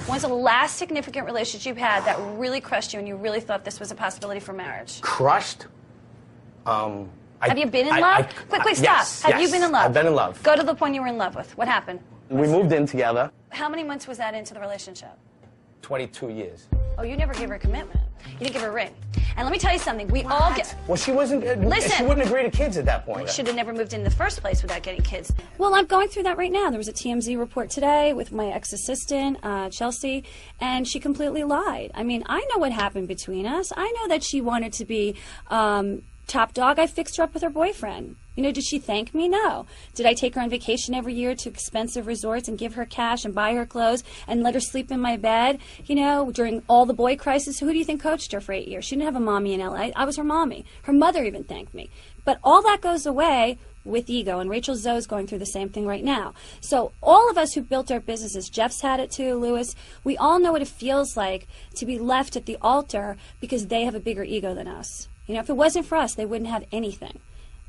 When's the last significant relationship you've had that really crushed you and you really thought this was a possibility for marriage? Crushed? Have you been in love? Quick, stop. Yes, Have you been in love? I've been in love. Go to the point you were in love with. What happened? We moved in together. How many months was that into the relationship? 22 years. Oh, you never gave her a commitment. You didn't give her a ring. And let me tell you something. We all get... Well, she wasn't... Listen. She wouldn't agree to kids at that point. You should have never moved in the first place without getting kids. Well, I'm going through that right now. There was a TMZ report today with my ex-assistant, Chelsea, and she completely lied. I mean, I know what happened between us. I know that she wanted to be top dog. I fixed her up with her boyfriend. You know, did she thank me? No. Did I take her on vacation every year to expensive resorts and give her cash and buy her clothes and let her sleep in my bed, you know, during all the boy crisis? Who do you think coached her for 8 years? She didn't have a mommy in L.A. I was her mommy. Her mother even thanked me. But all that goes away with ego, and Rachel Zoe's going through the same thing right now. So all of us who built our businesses, Jeff's had it too, Lewis, we all know what it feels like to be left at the altar because they have a bigger ego than us. You know, if it wasn't for us, they wouldn't have anything.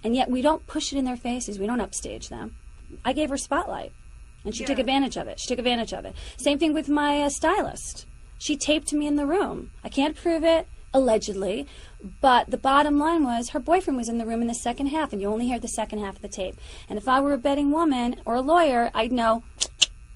And yet we don't push it in their faces. We don't upstage them. I gave her spotlight, and she took advantage of it. She took advantage of it. Same thing with my stylist. She taped me in the room. I can't prove it, allegedly, but the bottom line was her boyfriend was in the room in the second half, and you only hear the second half of the tape. And if I were a betting woman or a lawyer, I'd know,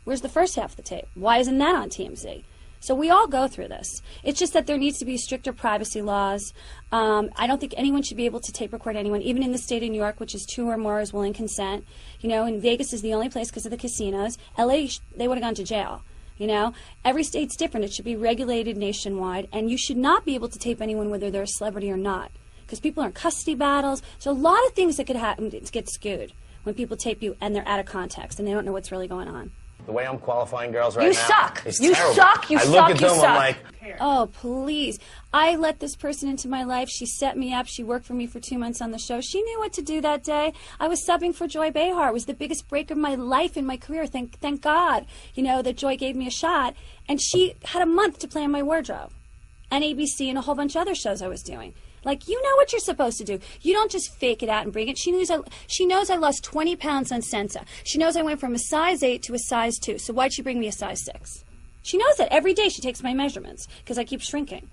where's the first half of the tape? Why isn't that on TMZ? So we all go through this. It's just that there needs to be stricter privacy laws. I don't think anyone should be able to tape record anyone, even in the state of New York, which is 2 or more is willing consent. You know, and Vegas is the only place because of the casinos. LA, they would have gone to jail. You know, every state's different. It should be regulated nationwide, and you should not be able to tape anyone whether they're a celebrity or not, because people are in custody battles. So a lot of things that could happen to get skewed when people tape you and they're out of context and they don't know what's really going on. The way I'm qualifying girls right now, you suck. is You terrible. suck. You I suck. look at You them, suck. I'm like, oh, please. I let this person into my life. She set me up. She worked for me for 2 months on the show. She knew what to do that day. I was subbing for Joy Behar. It was the biggest break of my life in my career. Thank God, you know, that Joy gave me a shot. And she had a month to plan my wardrobe. And ABC and a whole bunch of other shows I was doing. Like, you know what you're supposed to do. You don't just fake it out and bring it. She knows I lost 20 pounds on Sensa. She knows I went from a size 8 to a size 2. So why'd she bring me a size 6? She knows that. Every day she takes my measurements because I keep shrinking.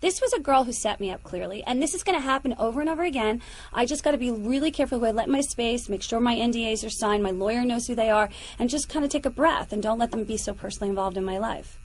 This was a girl who set me up clearly, and this is going to happen over and over again. I just got to be really careful who I let in my space, make sure my NDAs are signed, my lawyer knows who they are, and just kind of take a breath and don't let them be so personally involved in my life.